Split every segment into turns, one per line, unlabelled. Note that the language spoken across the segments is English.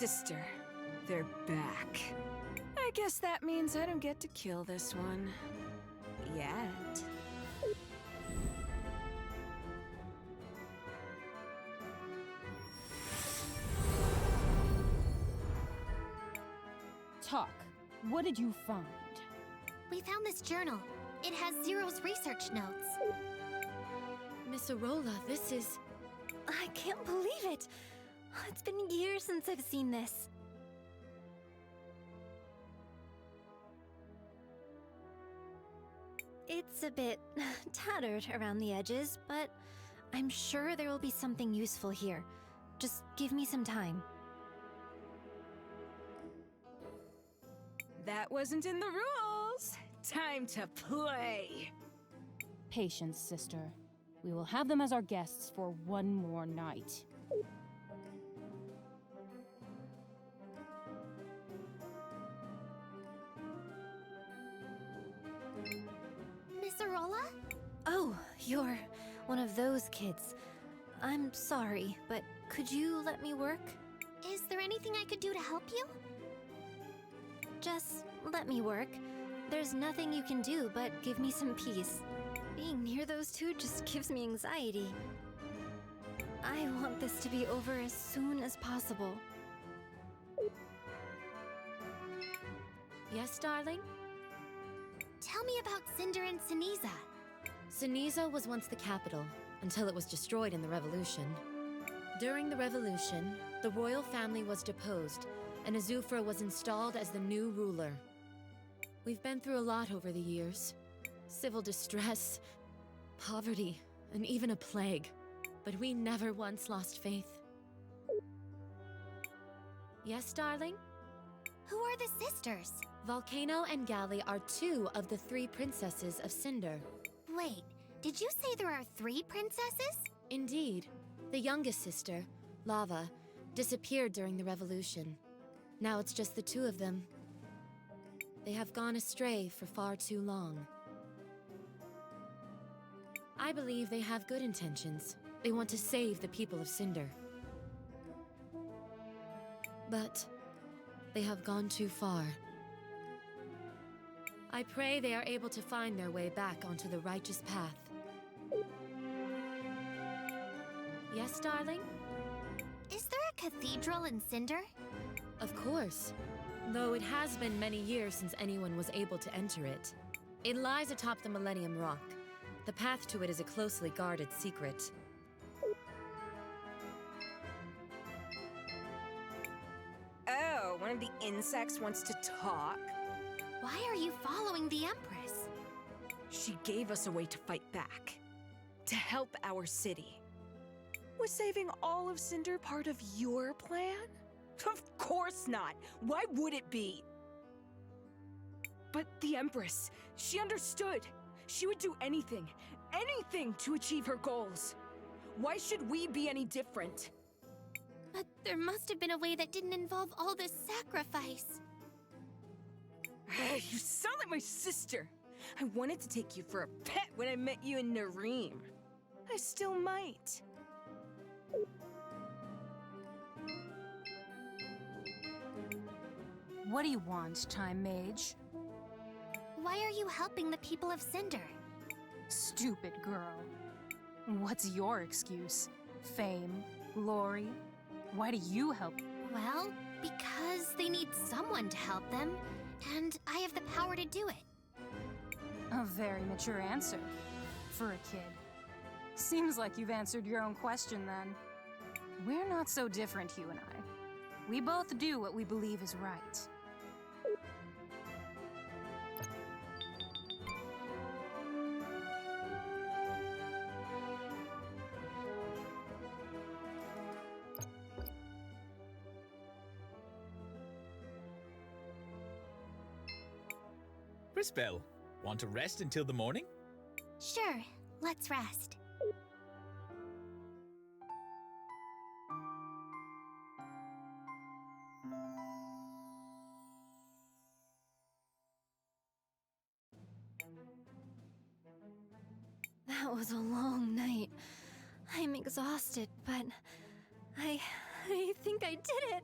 sister. They're back. I guess that means I don't get to kill this one. Yet.
Talk. What did you find?
We found this journal. It has Zero's research notes.
Miss Arola, this is...
I can't believe it! It's been years since I've seen this. It's a bit tattered around the edges, but I'm sure there will be something useful here. Just give me some time.
That wasn't in the rules. Time to play.
Patience, sister. We will have them as our guests for one more night.
Miss Arola? Oh, you're one of those kids. I'm sorry, but could you let me work? Is there anything I could do to help you? Just let me work. There's nothing you can do but give me some peace. Being near those two just gives me anxiety. I want this to be over as soon as possible.
Yes, darling?
Tell me about Cinder and Ceniza.
Ceniza was once the capital, until it was destroyed in the Revolution. During the Revolution, the royal family was deposed, and Azufra was installed as the new ruler. We've been through a lot over the years. Civil distress, poverty, and even a plague. But we never once lost faith. Yes, darling?
Who are the sisters?
Volcano and Galley are two of the three princesses of Cinder.
Wait, did you say there are 3 princesses?
Indeed. The youngest sister, Lava, disappeared during the Revolution. Now it's just the 2 of them. They have gone astray for far too long. I believe they have good intentions. They want to save the people of Cinder. But they have gone too far. I pray they are able to find their way back onto the righteous path. Yes, darling?
Is there a cathedral in Cinder?
Of course. Though it has been many years since anyone was able to enter it. It lies atop the Millennium Rock. The path to it is a closely guarded secret.
Oh, one of the insects wants to talk?
Why are you following the Empress?
She gave us a way to fight back. To help our city. Was saving all of Cinder part of your plan? Of course not! Why would it be? But the Empress, she understood. She would do anything to achieve her goals. Why should we be any different?
But there must have been a way that didn't involve all this sacrifice.
You sound like my sister. I wanted to take you for a pet when I met you in Nareem. I still might.
What do you want, Time Mage?
Why are you helping the people of Cinder?
Stupid girl. What's your excuse? Fame? Glory? Why do you help?
Well, because they need someone to help them, and I have the power to do it.
A very mature answer. For a kid. Seems like you've answered your own question then. We're not so different, you and I. We both do what we believe is right.
Crispell, want to rest until the morning?
Sure, let's rest. That was a long night. I'm exhausted, but I think I did it.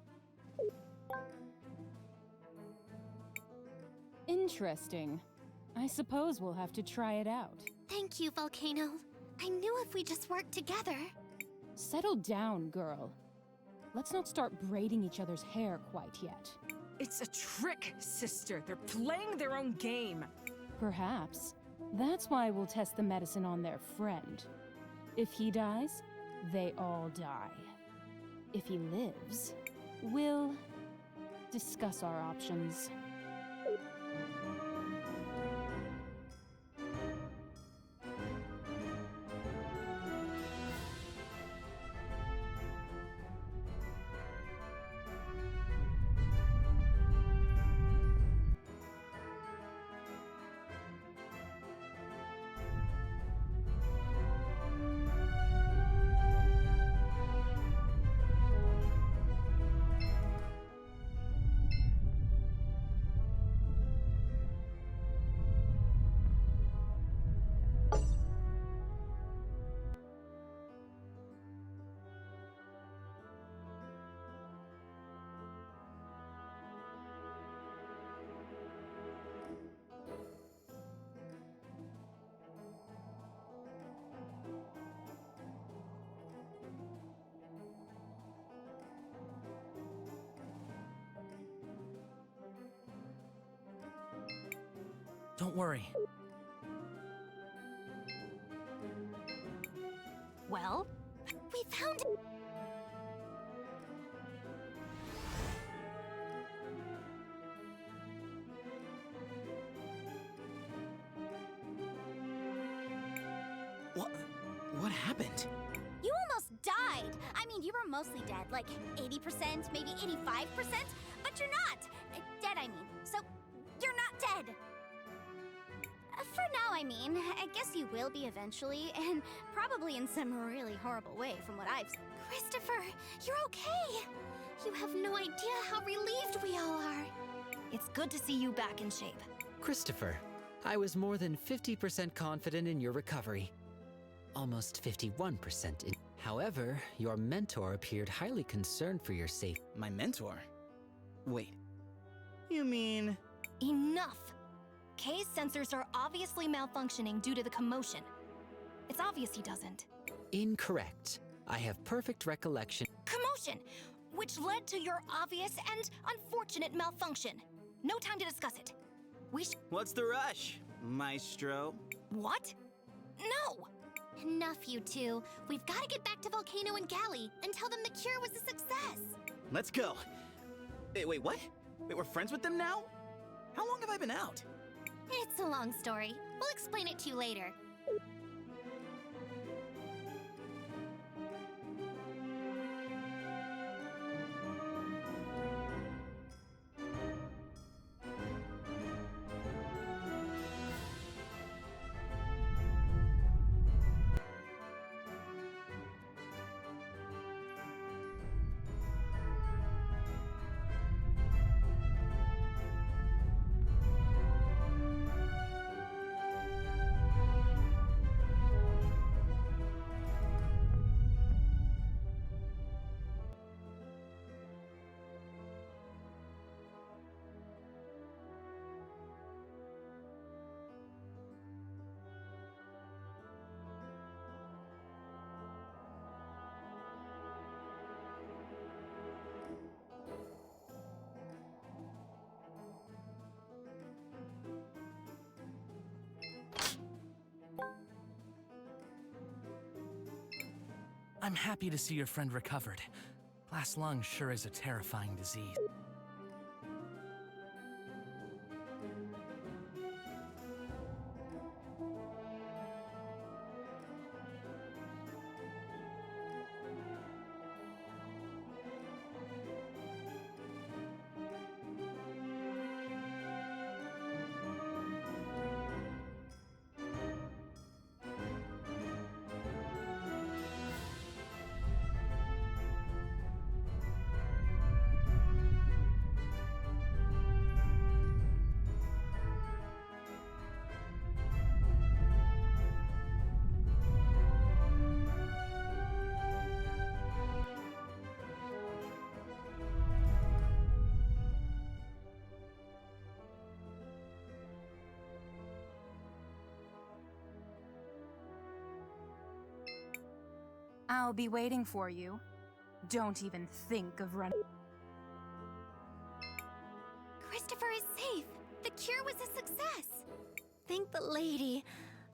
Interesting. I suppose we'll have to try it out.
Thank you, Volcano. I knew if we just worked together.
Settle down, girl. Let's not start braiding each other's hair quite yet.
It's a trick, sister. They're playing their own game.
Perhaps. That's why we'll test the medicine on their friend. If he dies, they all die. If he lives, we'll discuss our options.
Don't worry.
Well, we found it.
What happened?
You almost died. I mean, you were mostly dead, like 80%, maybe 85%, but you're not. Dead, I mean. So, you're not dead. For now, I mean. I guess you will be eventually, and probably in some really horrible way from what I've seen.
Christopher, you're okay. You have no idea how relieved we all are. It's good to see you back in shape.
Christopher, I was more than 50% confident in your recovery. Almost 51% in. However, your mentor appeared highly concerned for your safety.
My mentor? Wait. You mean...
Enough! Kay's sensors are obviously malfunctioning due to the commotion. It's obvious he doesn't.
Incorrect. I have perfect recollection.
Commotion! Which led to your obvious and unfortunate malfunction. No time to discuss it.
What's the rush, Maestro?
What? No!
Enough, you two. We've got to get back to Volcano and Galley and tell them the cure was a success.
Let's go. Wait, what? Wait, we're friends with them now? How long have I been out?
It's a long story. We'll explain it to you later.
I'm happy to see your friend recovered. Glass lung sure is a terrifying disease.
I'll be waiting for you. Don't even think of running.
Christopher is safe. The cure was a success. Thank the lady.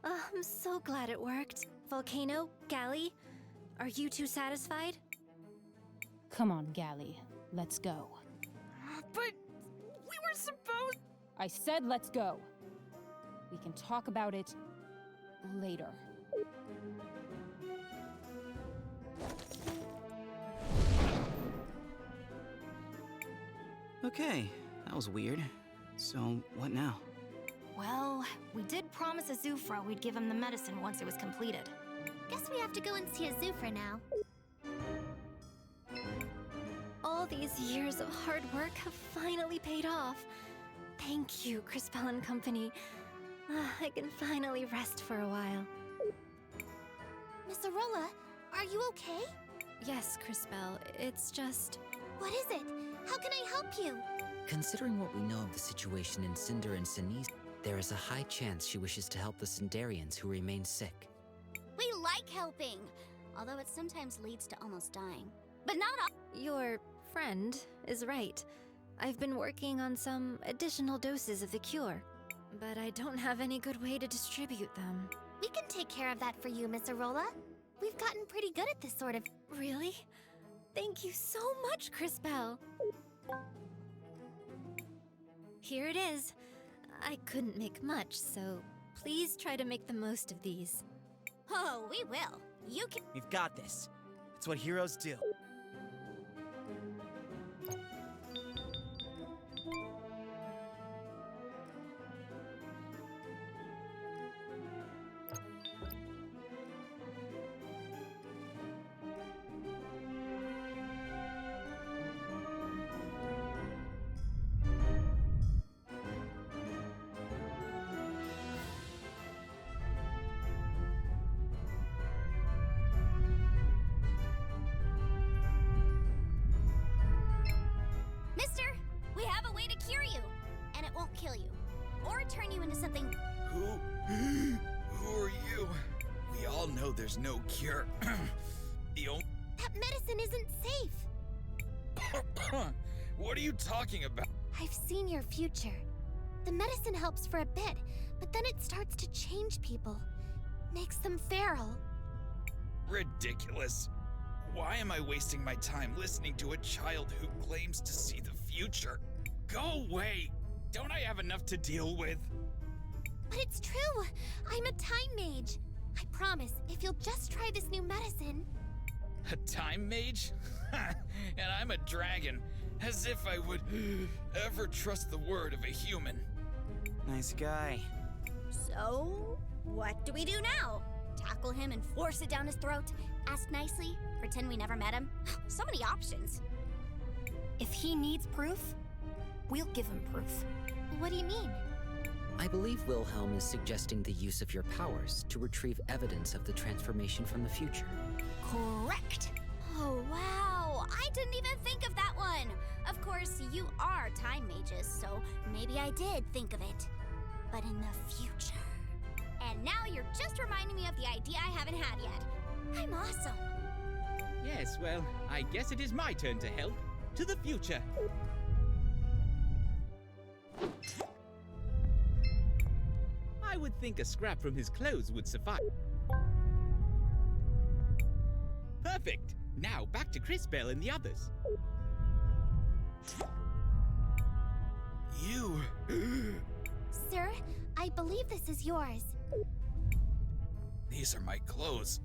I'm so glad it worked. Volcano, Gally, are you two satisfied?
Come on, Gally. Let's go.
But we were supposed.
I said let's go. We can talk about it later.
Okay, that was weird. So, what now?
Well, we did promise Azufra we'd give him the medicine once it was completed.
Guess we have to go and see Azufra now.
All these years of hard work have finally paid off. Thank you, Crispell and Company. I can finally rest for a while.
Miss Arola, are you okay?
Yes, Crispell, it's just...
What is it? How can I help you?
Considering what we know of the situation in Cinder and Sinise, there is a high chance she wishes to help the Cinderians who remain sick.
We like helping, although it sometimes leads to almost dying. But not all.
Your friend is right. I've been working on some additional doses of the cure, but I don't have any good way to distribute them.
We can take care of that for you, Miss Arola. We've gotten pretty good at this sort of...
Really? Thank you so much, Crispell. Here it is. I couldn't make much, so please try to make the most of these.
Oh, we will. You can...
We've got this. It's what heroes do.
Mister, we have a way to cure you. And it won't kill you. Or turn you into something...
Who are you? We all know there's no cure. The only...
That medicine isn't safe.
What are you talking about?
I've seen your future. The medicine helps for a bit, but then it starts to change people. Makes them feral.
Ridiculous. Why am I wasting my time listening to a child who claims to see the future? Go away! Don't I have enough to deal with?
But it's true. I'm a time mage. I promise, if you'll just try this new medicine...
A time mage? And I'm a dragon. As if I would ever trust the word of a human.
Nice guy.
So, what do we do now? Tackle him and force it down his throat? Ask nicely? Pretend we never met him? So many options.
If he needs proof, we'll give him proof.
What do you mean?
I believe Wilhelm is suggesting the use of your powers to retrieve evidence of the transformation from the future.
Correct! Oh, wow! I didn't even think of that one! Of course, you are time mages, so maybe I did think of it. But in the future. And now you're just reminding me of the idea I haven't had yet. I'm awesome!
Yes, well, I guess it is my turn to help. To the future! I would think a scrap from his clothes would suffice. Perfect! Now back to Crispell and the others.
You...
Sir, I believe this is yours.
These are my clothes.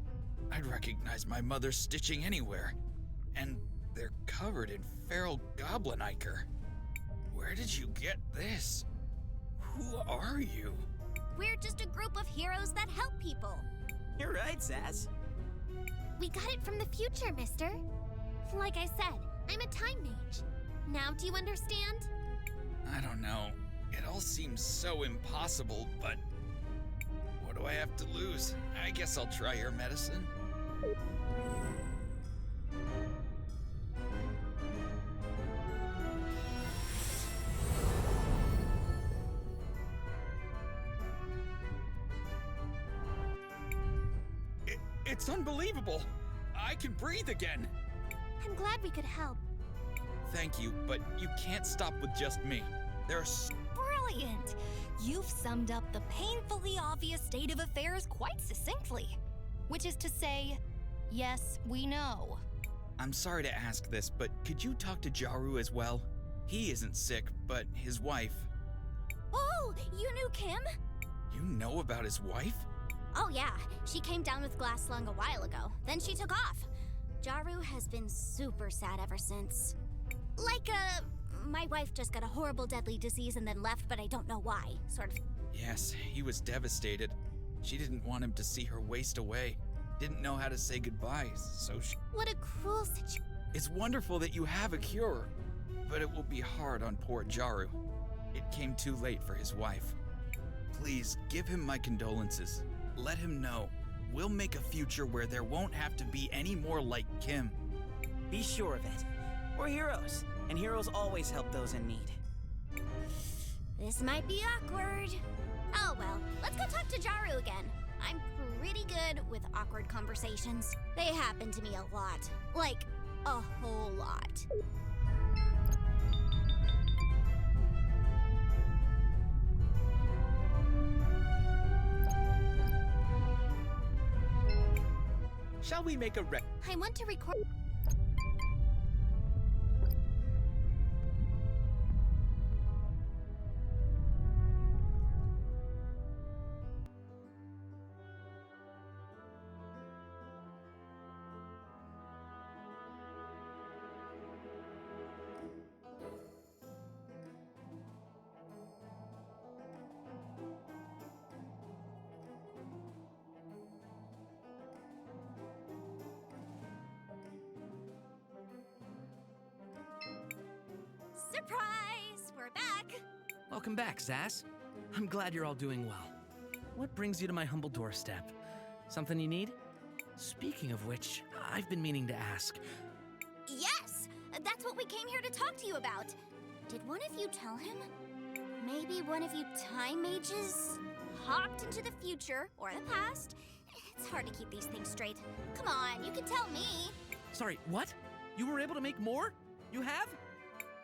I'd recognize my mother's stitching anywhere. And they're covered in feral goblin ichor. Where did you get this? Who are you?
We're just a group of heroes that help people.
You're right, Sass.
We got it from the future, mister. Like I said, I'm a time mage. Now do you understand?
I don't know. It all seems so impossible, but... what do I have to lose? I guess I'll try your medicine. It's unbelievable! I can breathe again!
I'm glad we could help.
Thank you, but you can't stop with just me. There are
Brilliant! You've summed up the painfully obvious state of affairs quite succinctly. Which is to say, yes, we know.
I'm sorry to ask this, but could you talk to Jaru as well? He isn't sick, but his wife.
Oh, you knew Kim?
You know about his wife?
Oh yeah, she came down with glass lung a while ago. Then she took off. Jaru has been super sad ever since. My wife just got a horrible deadly disease and then left, but I don't know why, sort of.
Yes, he was devastated. She didn't want him to see her waste away. Didn't know how to say goodbye, so
What a cruel situation.
It's wonderful that you have a cure, but it will be hard on poor Jaru. It came too late for his wife. Please, give him my condolences. Let him know. We'll make a future where there won't have to be any more like Kim.
Be sure of it. We're heroes, and heroes always help those in need.
This might be awkward. Oh well, let's go talk to Jaru again. I'm pretty good with awkward conversations. They happen to me a lot. Like, a whole lot.
Shall we make a
I want to record. Surprise! We're back!
Welcome back, Zaz. I'm glad you're all doing well. What brings you to my humble doorstep? Something you need? Speaking of which, I've been meaning to ask.
Yes! That's what we came here to talk to you about. Did one of you tell him? Maybe one of you time mages hopped into the future or the past? It's hard to keep these things straight. Come on, you can tell me.
Sorry, what? You were able to make more? You have?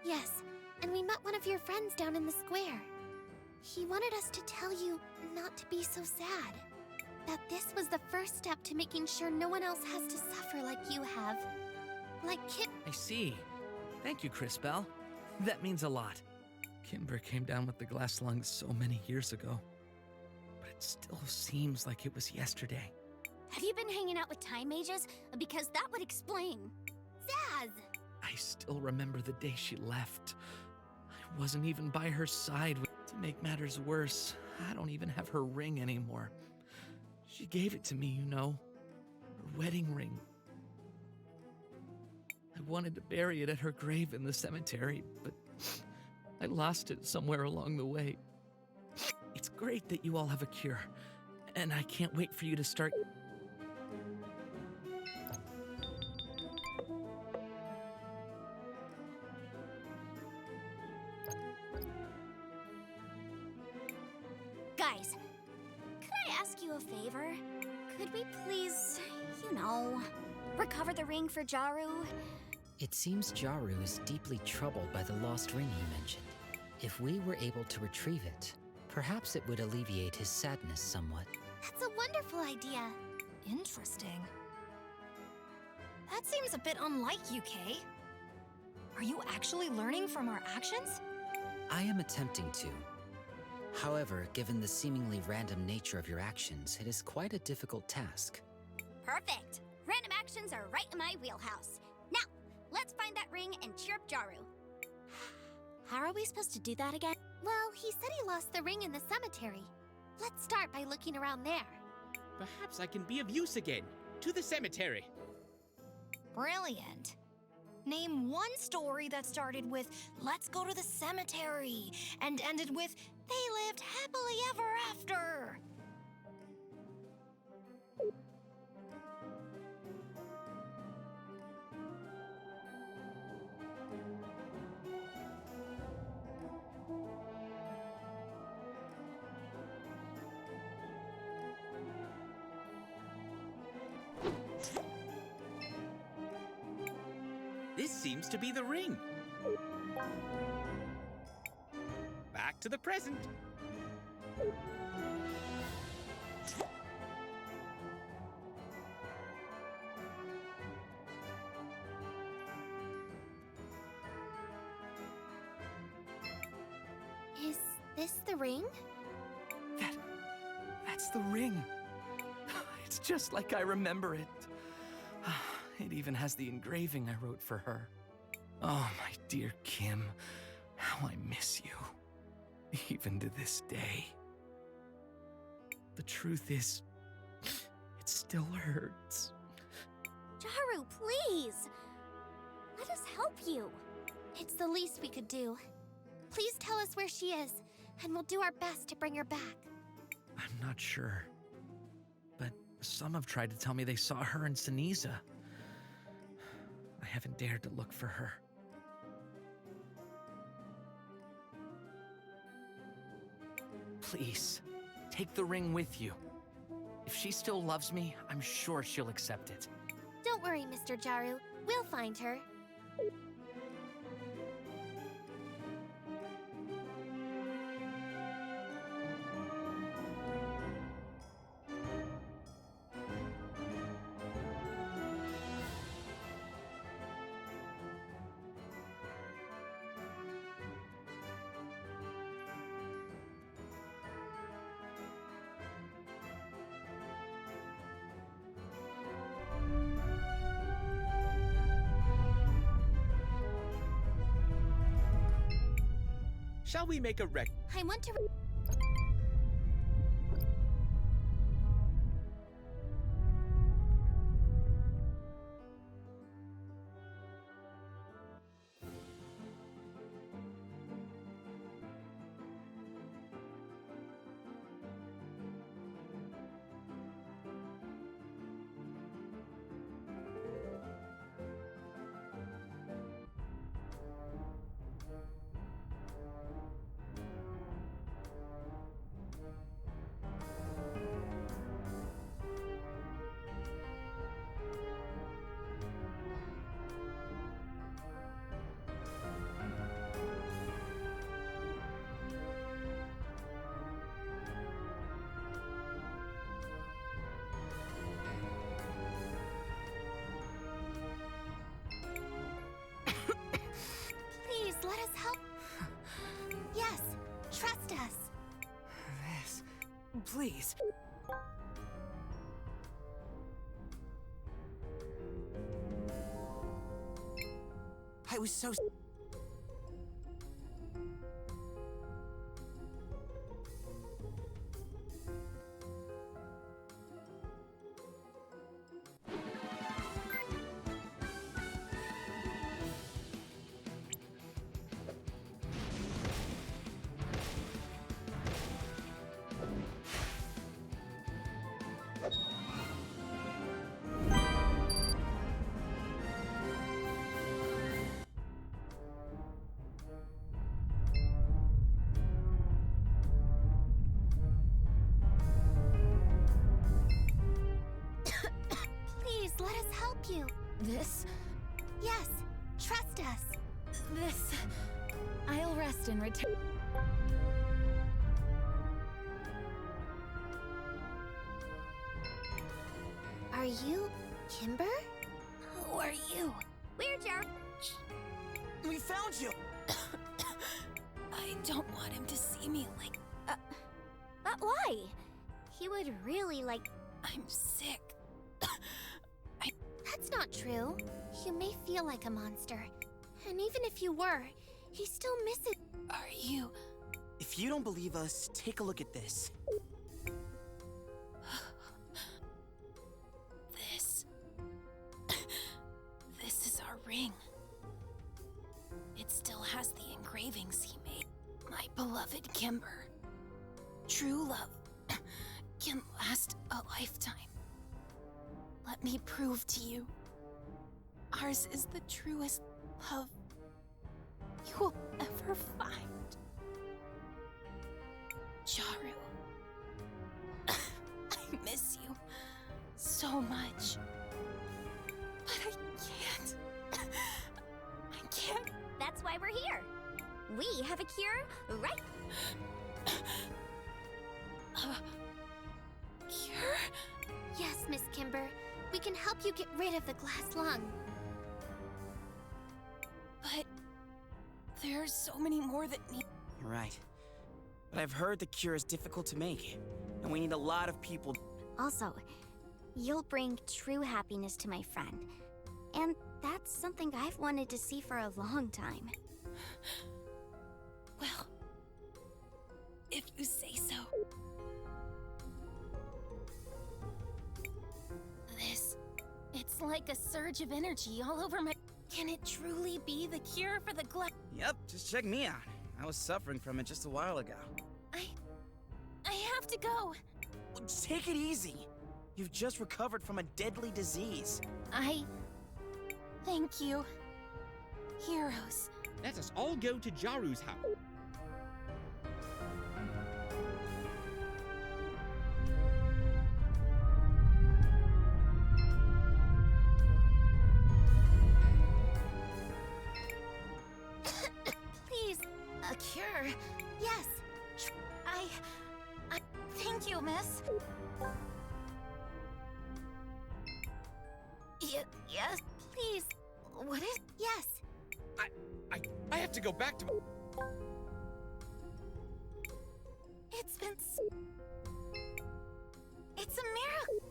Yes, and we met one of your friends down in the square. He wanted us to tell you not to be so sad. That this was the first step to making sure no one else has to suffer like you have. Like Kit.
I see. Thank you, Cris Bell. That means a lot. Kimber came down with the glass lungs so many years ago. But it still seems like it was yesterday.
Have you been hanging out with time mages? Because that would explain. Zaz!
I still remember the day she left. I wasn't even by her side. To make matters worse, I don't even have her ring anymore. She gave it to me, you know. Her wedding ring. I wanted to bury it at her grave in the cemetery, but I lost it somewhere along the way. It's great that you all have a cure, and I can't wait for you to start...
Guys, could I ask you a favor? Could we please, recover the ring for Jaru?
It seems Jaru is deeply troubled by the lost ring you mentioned. If we were able to retrieve it, perhaps it would alleviate his sadness somewhat.
That's a wonderful idea.
Interesting. That seems a bit unlike you, Kay. Are you actually learning from our actions?
I am attempting to. However, given the seemingly random nature of your actions, it is quite a difficult task.
Perfect! Random actions are right in my wheelhouse. Now, let's find that ring and cheer up Jaru.
How are we supposed to do that again? Well, he said he lost the ring in the cemetery. Let's start by looking around there.
Perhaps I can be of use again. To the cemetery.
Brilliant. Name one story that started with, "Let's go to the cemetery," and ended with, "They lived happily ever after."
seems to be the ring. Back to the present.
Is this the ring?
That's the ring. It's just like I remember it. It even has the engraving I wrote for her. Oh, my dear Kim, how I miss you, even to this day. The truth is, it still hurts.
Jaru, please! Let us help you. It's the least we could do. Please tell us where she is, and we'll do our best to bring her back.
I'm not sure, but some have tried to tell me they saw her and Siniza. I haven't dared to look for her. Please, take the ring with you. If she still loves me, I'm sure she'll accept it.
Don't worry, Mr. Jaru. We'll find her.
Shall we make a rec?
I want to... Please, let us help. Yes, trust us.
This, please.
I was so...
Please, let us help you.
This?
Yes, trust us.
This... I'll rest and return.
Are you Kimber? Who are you? We're Jaru.
We found you!
I don't want him to see me like...
Why? He would really like...
I'm sick.
That's not true. You may feel like a monster. And even if you were, he still misses...
Are you...
If you don't believe us, take a look at this.
This is our ring. It still has the engravings he made. My beloved Kimber. True love can last a lifetime. Let me prove to you, ours is the truest love you will ever find. Jaru, I miss you so much. But I can't.
why we're here. We have a cure, right?
Cure?
Yes, Miss Kimber. We can help you get rid of the glass lung.
But there's so many more that need.
You're right. But I've heard the cure is difficult to make, and we need a lot of people.
Also, you'll bring true happiness to my friend. And that's something I've wanted to see for a long time.
Well, if you say so. It's like a surge of energy all over my. Can it truly be the cure for the glass?
Yep, just check me out. I was suffering from it just a while ago.
I have to go.
Take it easy. You've just recovered from a deadly disease.
Thank you. Heroes.
Let us all go to Jaru's house.
Please, a cure. Yes.
Thank you, miss.
Yes, please. What is? Yes.
I have to go back to.
It's been. It's a miracle.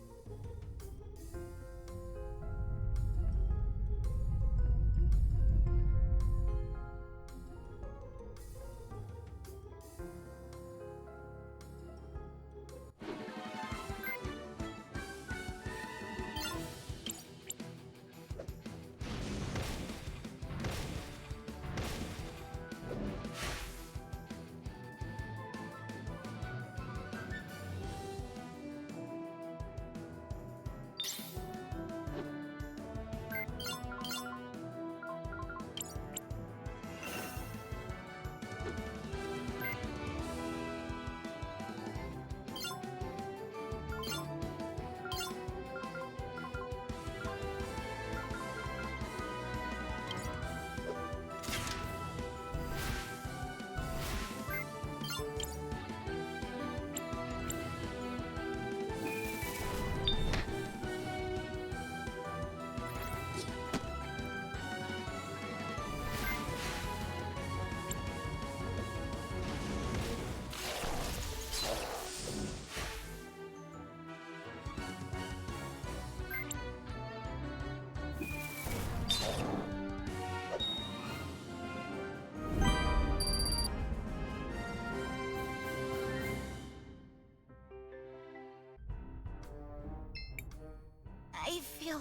I feel.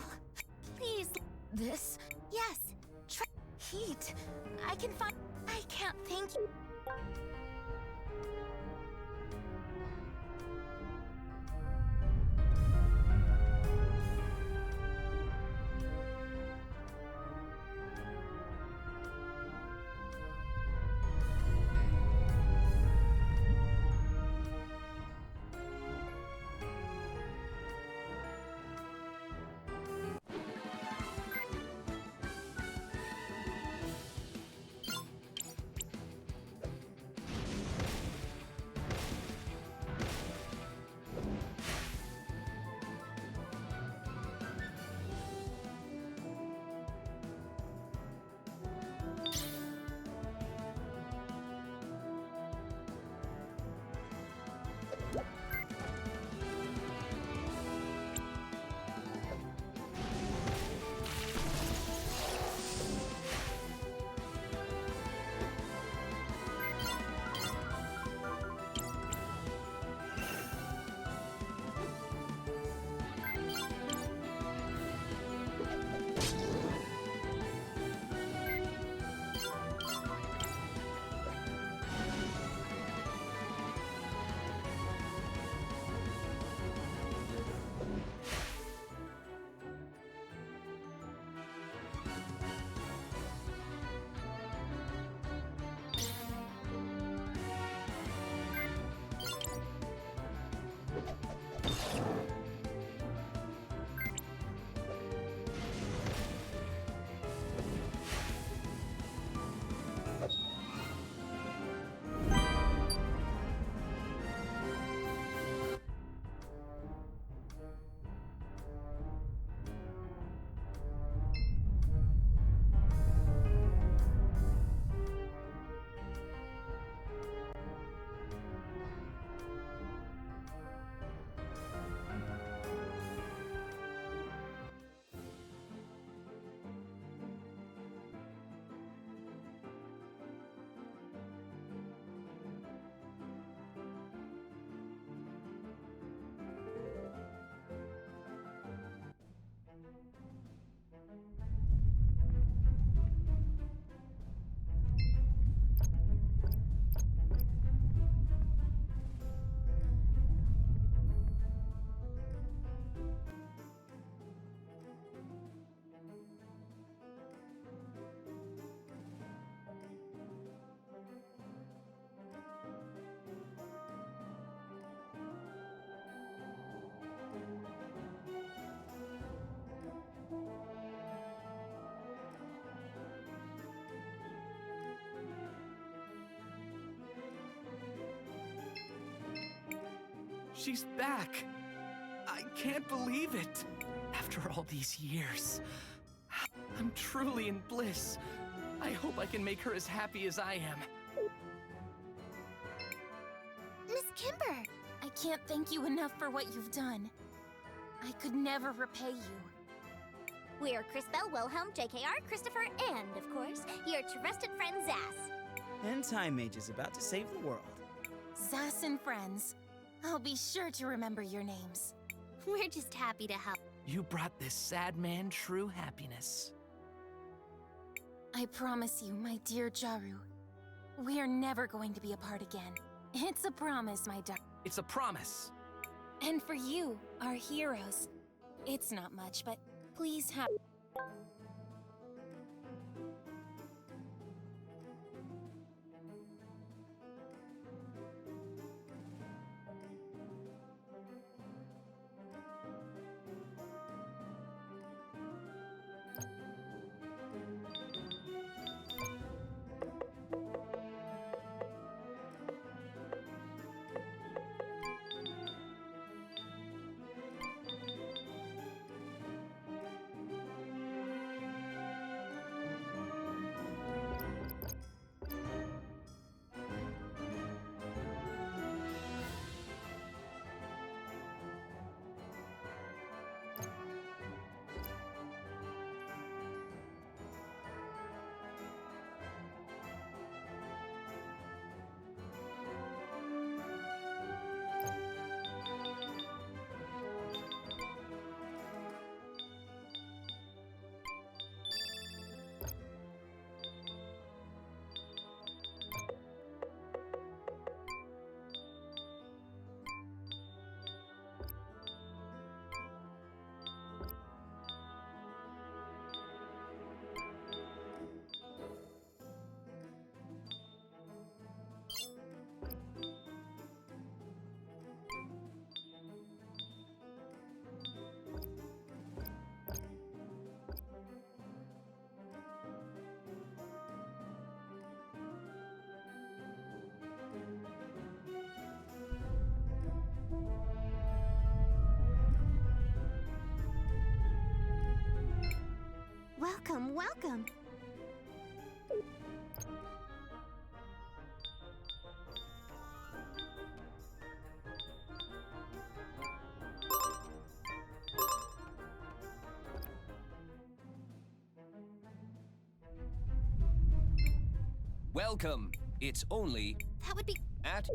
Please. This?
Yes.
Heat. I can find. I can't thank you.
She's back. I can't believe it. After all these years, I'm truly in bliss. I hope I can make her as happy as I am.
Miss Kimber! I can't thank you enough for what you've done. I could never repay you.
We're Crispell, Wilhelm, JKR, Christopher, and, of course, your trusted friend Zass.
And Time Mage is about to save the world.
Zass and friends. I'll be sure to remember your names.
We're just happy to help.
You brought this sad man true happiness.
I promise you, my dear Jaru, we are never going to be apart again. It's a promise, my darling.
It's a promise.
And for you, our heroes, it's not much, but please have...
Welcome, welcome.
Welcome. It's only
That would be...
at...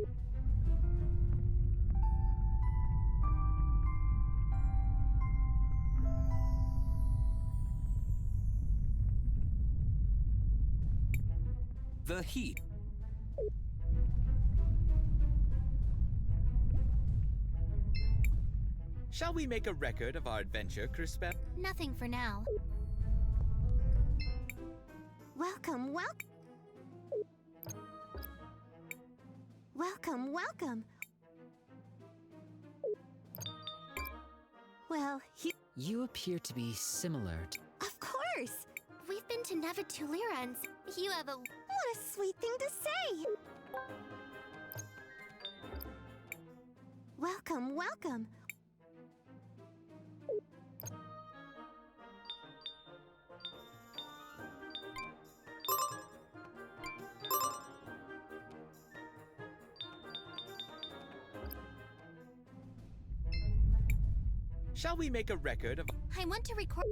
the heat.
Shall we make a record of our adventure, Crispell?
Nothing for now. Welcome, welcome. Welcome, welcome. Well,
You appear to be similar to...
of course. We've been to Nevatulira and you have a... What a sweet thing to say. Welcome, welcome.
Shall we make a record of...
I want to record...